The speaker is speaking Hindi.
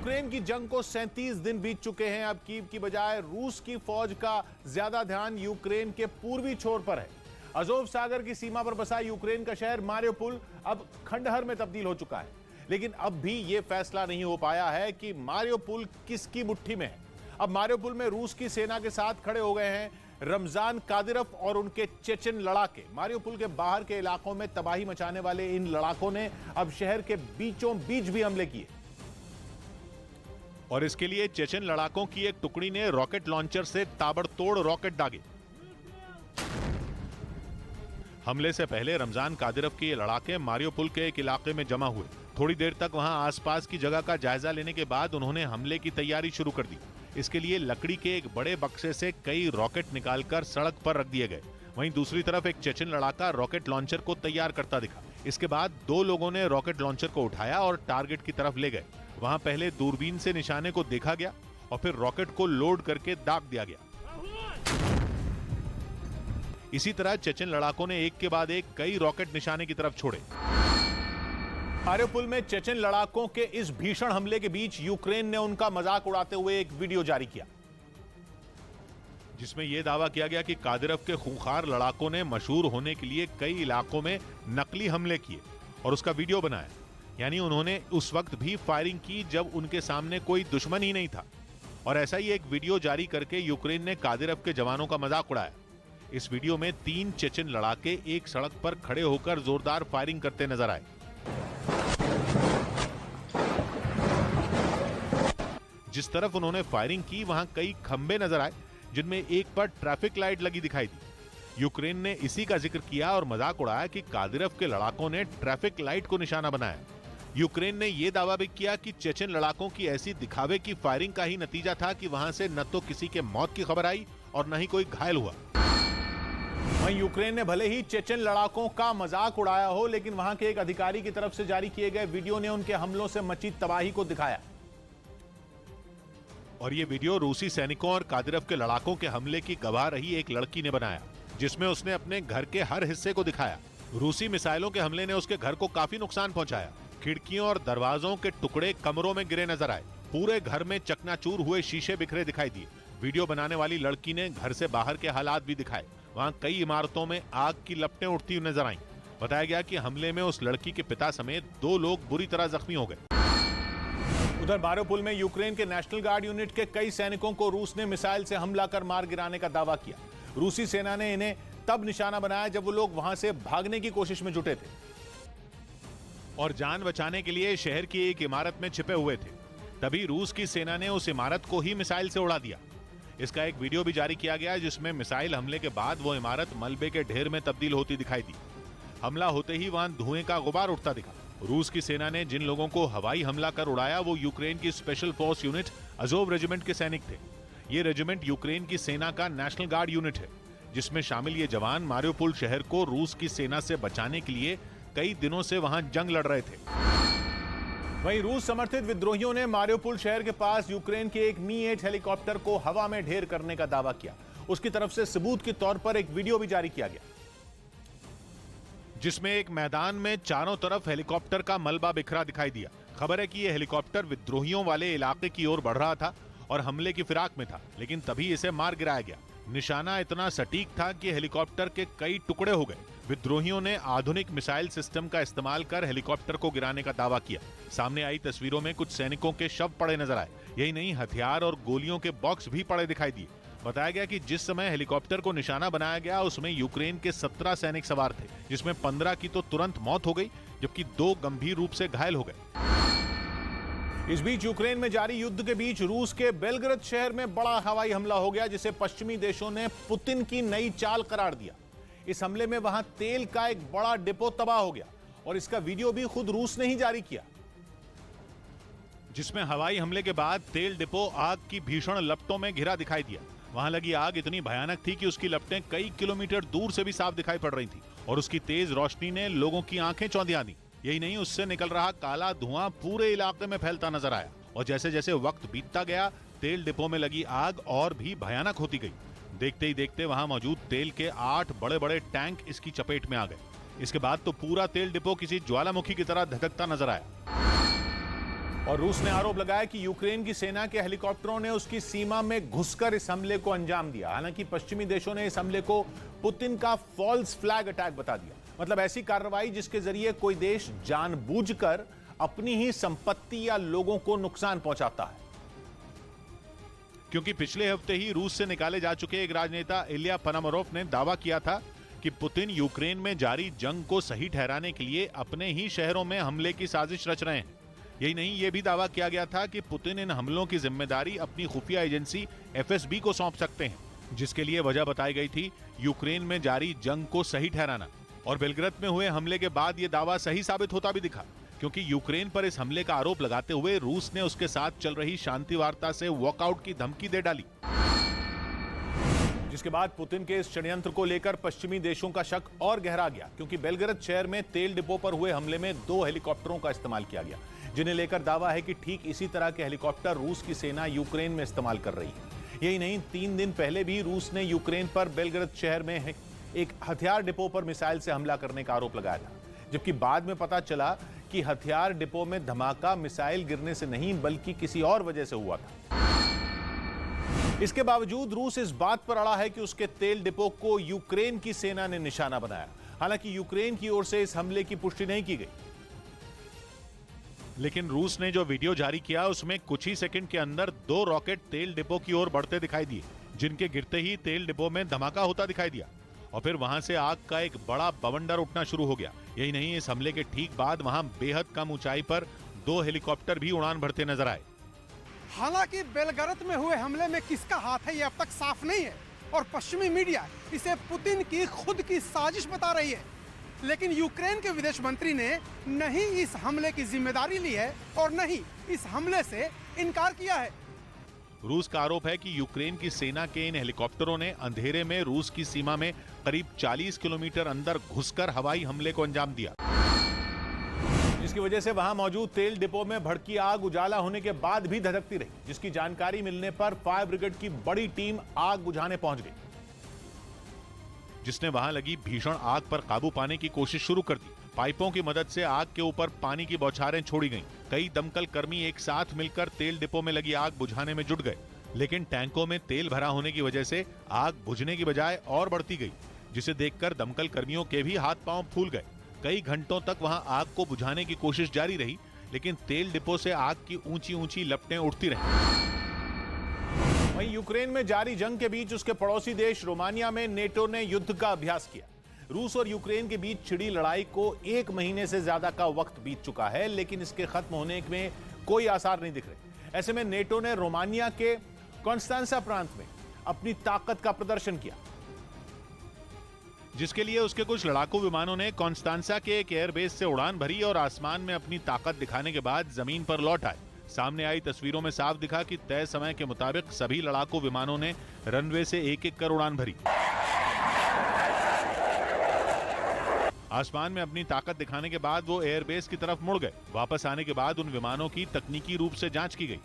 यूक्रेन की जंग को 37 दिन बीत चुके हैं। अब कीव की बजाय रूस की फौज का ज्यादा ध्यान यूक्रेन के पूर्वी छोर पर है। अजोव सागर की सीमा पर बसा यूक्रेन का शहर मारियोपोल अब खंडहर में तब्दील हो चुका है, लेकिन अब भी यह फैसला नहीं हो पाया है कि मारियोपोल किसकी मुट्ठी में है। अब मारियोपोल में रूस की सेना के साथ खड़े हो गए हैं रमजान कादिरोव और उनके चेचन लड़ाके। मारियोपोल के बाहर के इलाकों में तबाही मचाने वाले इन लड़ाकों ने अब शहर के बीचों बीच भी हमले किए, और इसके लिए चेचन लड़ाकों की एक टुकड़ी ने रॉकेट लॉन्चर से ताबड़तोड़ रॉकेट दागे। हमले से पहले रमजान कादिरोव के ये लड़ाके मारियोपोल के एक इलाके में जमा हुए। थोड़ी देर तक वहां आसपास की जगह का जायजा लेने के बाद उन्होंने हमले की तैयारी शुरू कर दी। इसके लिए लकड़ी के एक बड़े बक्से से कई रॉकेट निकालकर सड़क पर रख दिए गए। वहीं दूसरी तरफ एक चेचन लड़ाका रॉकेट लॉन्चर को तैयार करता दिखा। इसके बाद दो लोगों ने रॉकेट लॉन्चर को उठाया और टारगेट की तरफ ले गए। वहां पहले दूरबीन से निशाने को देखा गया और फिर रॉकेट को लोड करके दाग दिया गया। इसी तरह चेचन लड़ाकों ने एक के बाद एक कई रॉकेट निशाने की तरफ छोड़े। मारियोपोल में चेचन लड़ाकों के इस भीषण हमले के बीच यूक्रेन ने उनका मजाक उड़ाते हुए एक वीडियो जारी किया, जिसमें यह दावा किया गया कि कादिरोव के खूंखार लड़ाकों ने मशहूर होने के लिए कई इलाकों में नकली हमले किए और उसका वीडियो बनाया। यानी उन्होंने उस वक्त भी फायरिंग की जब उनके सामने कोई दुश्मन ही नहीं था। और ऐसा ही एक वीडियो जारी करके यूक्रेन ने कादिरोव के जवानों का मजाक उड़ाया। इस वीडियो में 3 चेचन लड़ाके एक सड़क पर खड़े होकर जोरदार फायरिंग करते नजर आए। जिस तरफ उन्होंने फायरिंग की वहां कई खंबे नजर आए, जिनमें एक पर ट्रैफिक लाइट लगी दिखाई दी। यूक्रेन ने इसी का जिक्र किया और मजाक उड़ाया कि कादिरोव के लड़ाकों ने ट्रैफिक लाइट को निशाना बनाया। यूक्रेन ने यह दावा भी किया कि चेचन लड़ाकों की ऐसी दिखावे की फायरिंग का ही नतीजा था कि वहां से न तो किसी के मौत की खबर आई और न ही कोई घायल हुआ। वहीं यूक्रेन ने भले ही चेचन लड़ाकों का मजाक उड़ाया हो, लेकिन वहां के एक अधिकारी की तरफ से जारी किए गए वीडियो ने उनके हमलों से मची तबाही को दिखाया। और ये वीडियो रूसी सैनिकों और कादिरोव के लड़ाकों के हमले की गवाह रही एक लड़की ने बनाया, जिसमें उसने अपने घर के हर हिस्से को दिखाया। रूसी मिसाइलों के हमले ने उसके घर को काफी नुकसान पहुंचाया। खिड़कियों और दरवाजों के टुकड़े कमरों में गिरे नजर आए। पूरे घर में चकनाचूर हुए शीशे बिखरे दिखाई दिए। वीडियो बनाने वाली लड़की ने घर से बाहर के हालात भी दिखाए। वहां कई इमारतों में आग की लपटें उठती हुई नजर आईं। बताया गया कि हमले में उस लड़की के पिता समेत 2 लोग बुरी तरह जख्मी हो गए। उधर मारियोपोल में यूक्रेन के नेशनल गार्ड यूनिट के कई सैनिकों को रूस ने मिसाइल से हमला कर मार गिराने का दावा किया। रूसी सेना ने इन्हें तब निशाना बनाया जब वो लोग वहां से भागने की कोशिश में जुटे थे और जान बचाने के लिए शहर की एक इमारत में छिपे हुए थे। तभी रूस की सेना ने उस इमारत को ही मिसाइल से उड़ा दिया। इसका एक वीडियो भी जारी किया गया, जिसमें मिसाइल हमले के बाद वो इमारत मलबे के ढेर में तब्दील होती दिखाई दी। हमला होते ही वहां धुएं का गुबार उठता दिखा। रूस की सेना ने जिन लोगों को हवाई हमला कर उड़ाया वो यूक्रेन की special force unit Azov regiment के सैनिक थे। ये रेजिमेंट यूक्रेन की सेना का नेशनल गार्ड यूनिट है, जिसमें शामिल ये जवान मारियोपोल शहर को रूस की सेना से बचाने के लिए कई दिनों से वहां जंग लड़ रहे थे। वहीं रूस समर्थित विद्रोहियों ने मारियोपोल शहर के पास यूक्रेन के एक मी-8 हेलीकॉप्टर को हवा में ढेर करने का दावा किया। उसकी तरफ से सबूत के तौर पर एक वीडियो भी जारी किया गया, जिसमें एक मैदान में चारों तरफ हेलीकॉप्टर का मलबा बिखरा दिखाई दिया। खबर है कि यह हेलीकॉप्टर विद्रोहियों वाले इलाके की ओर बढ़ रहा था और हमले की फिराक में था, लेकिन तभी इसे मार गिराया गया। निशाना इतना सटीक था कि हेलीकॉप्टर के कई टुकड़े हो गए। विद्रोहियों ने आधुनिक मिसाइल सिस्टम का इस्तेमाल कर हेलीकॉप्टर को गिराने का दावा किया। सामने आई तस्वीरों में कुछ सैनिकों के शव पड़े नजर आए। यही नहीं, हथियार और गोलियों के बॉक्स भी पड़े दिखाई दिए। बताया गया कि जिस समय हेलीकॉप्टर को निशाना बनाया गया उसमें यूक्रेन के 17 सैनिक सवार थे, जिसमें 15 की तो तुरंत मौत हो गई, जबकि 2 गंभीर रूप से घायल हो गए। इस बीच यूक्रेन में जारी युद्ध के बीच रूस के बेलग्रद शहर में बड़ा हवाई हमला हो गया, जिसे पश्चिमी देशों ने पुतिन की नई चाल करार दिया। इस हमले में वहां तेल का एक बड़ा डिपो तबाह हो गया और इसका वीडियो भी खुद रूस ने ही जारी किया, जिसमें हवाई हमले के बाद तेल डिपो आग की भीषण लपटों में घिरा दिखाई दिया। वहां लगी आग इतनी भयानक थी कि उसकी लपटें कई किलोमीटर दूर से भी साफ दिखाई पड़ रही थी और उसकी तेज रोशनी ने लोगों की आंखें चौंधिया दी। यही नहीं, उससे निकल रहा काला धुआं पूरे इलाके में फैलता नजर आया और जैसे जैसे वक्त बीतता गया तेल डिपो में लगी आग और भी भयानक होती गई। देखते ही देखते वहां मौजूद तेल के 8 बड़े बड़े टैंक इसकी चपेट में आ गए। इसके बाद तो पूरा तेल डिपो किसी ज्वालामुखी की तरह धधकता नजर आया। और रूस ने आरोप लगाया कि यूक्रेन की सेना के हेलीकॉप्टरों ने उसकी सीमा में घुसकर इस हमले को अंजाम दिया। हालांकि पश्चिमी देशों ने इस हमले को पुतिन का फॉल्स फ्लैग अटैक बता दिया, मतलब ऐसी कार्रवाई जिसके जरिए कोई देश जानबूझकर अपनी ही संपत्ति या लोगों को नुकसान पहुंचाता है। क्योंकि पिछले हफ्ते ही रूस से निकाले जा चुके एक राजनेता इलिया पनामरोफ ने दावा किया था कि पुतिन यूक्रेन में जारी जंग को सही ठहराने के लिए अपने ही शहरों में हमले की साजिश रच रहे हैं। यही नहीं, यह भी दावा किया गया था कि पुतिन इन हमलों की जिम्मेदारी अपनी खुफिया एजेंसी एफएसबी को सौंप सकते हैं, जिसके लिए वजह बताई गई थी यूक्रेन में जारी जंग को सही ठहराना। और बेलग्रेद में हुए हमले के बाद यह दावा सही साबित होता भी दिखा, क्योंकि यूक्रेन पर इस हमले का आरोप लगाते हुए रूस ने उसके साथ चल रही शांति वार्ता से वॉकआउट की धमकी दे डाली, जिसके बाद पुतिन के इस षड्यंत्र को लेकर पश्चिमी देशों का शक और गहरा गया, क्योंकि बेलग्रेद शहर में तेल डिपो पर हुए हमले में 2 हेलीकॉप्टरों का इस्तेमाल किया गया, जिन्हें लेकर दावा है कि ठीक इसी तरह के हेलीकॉप्टर रूस की सेना यूक्रेन में इस्तेमाल कर रही है। यही नहीं, 3 दिन पहले भी रूस ने यूक्रेन पर बेलग्रेद शहर में एक हथियार डिपो पर मिसाइल से हमला करने का आरोप लगाया था, जबकि बाद में पता चला कि हथियार डिपो में धमाका मिसाइल गिरने से नहीं बल्कि किसी और वजह से हुआ था। इसके बावजूद रूस इस बात पर अड़ा है कि उसके तेल डिपो को यूक्रेन की सेना ने निशाना बनाया। हालांकि यूक्रेन की ओर से इस हमले की पुष्टि नहीं की गई, लेकिन रूस ने जो वीडियो जारी किया उसमें कुछ ही सेकंड के अंदर 2 रॉकेट तेल डिपो की ओर बढ़ते दिखाई दिए, जिनके गिरते ही तेल डिपो में धमाका होता दिखाई दिया और फिर वहां से आग का एक बड़ा बवंडर उठना शुरू हो गया। यही नहीं, इस हमले के ठीक बाद वहां बेहद कम ऊंचाई पर 2 हेलीकॉप्टर भी उड़ान भरते नजर आए। हालांकि बेलग्रेद में हुए हमले में किसका हाथ है ये अब तक साफ नहीं है और पश्चिमी मीडिया इसे पुतिन की खुद की साजिश बता रही है, लेकिन यूक्रेन के विदेश मंत्री ने नहीं इस हमले की जिम्मेदारी ली है और नहीं इस हमले से इनकार किया है। रूस का आरोप है कि यूक्रेन की सेना के इन हेलीकॉप्टरों ने अंधेरे में रूस की सीमा में करीब 40 किलोमीटर अंदर घुसकर हवाई हमले को अंजाम दिया, जिसकी वजह से वहां मौजूद तेल डिपो में भड़की आग उजाला होने के बाद भी धधकती रही, जिसकी जानकारी मिलने पर फायर ब्रिगेड की बड़ी टीम आग बुझाने पहुंच गई, जिसने वहां लगी भीषण आग पर काबू पाने की कोशिश शुरू कर दी। पाइपों की मदद से आग के ऊपर पानी की बौछारें छोड़ी गईं। कई दमकल कर्मी एक साथ मिलकर तेल डिपो में लगी आग बुझाने में जुट गए, लेकिन टैंकों में तेल भरा होने की वजह से आग बुझने की बजाय और बढ़ती गई, जिसे देखकर दमकल कर्मियों के भी हाथ पांव फूल गए। कई घंटों तक वहां आग को बुझाने की कोशिश जारी रही, लेकिन तेल डिपो से आग की ऊंची ऊंची लपटें उठती रहीं। वहीं यूक्रेन में जारी जंग के बीच उसके पड़ोसी देश रोमानिया में नेटो ने युद्ध का अभ्यास किया। रूस और यूक्रेन के बीच छिड़ी लड़ाई को 1 महीने से ज्यादा का वक्त बीत चुका है, लेकिन इसके खत्म होने में कोई आसार नहीं दिख रहे। ऐसे में नेटो ने रोमानिया के कॉन्स्टेंसा प्रांत में अपनी ताकत का प्रदर्शन किया, जिसके लिए उसके कुछ लड़ाकू विमानों ने कॉन्स्टेंसा के एक एयरबेस से उड़ान भरी और आसमान में अपनी ताकत दिखाने के बाद जमीन पर लौट आए। सामने आई तस्वीरों में साफ दिखा कि तय समय के मुताबिक सभी लड़ाकू विमानों ने रनवे से एक-एक कर उड़ान भरी। आसमान में अपनी ताकत दिखाने के बाद वो एयरबेस की तरफ मुड़ गए। वापस आने के बाद उन विमानों की तकनीकी रूप से जांच की गई।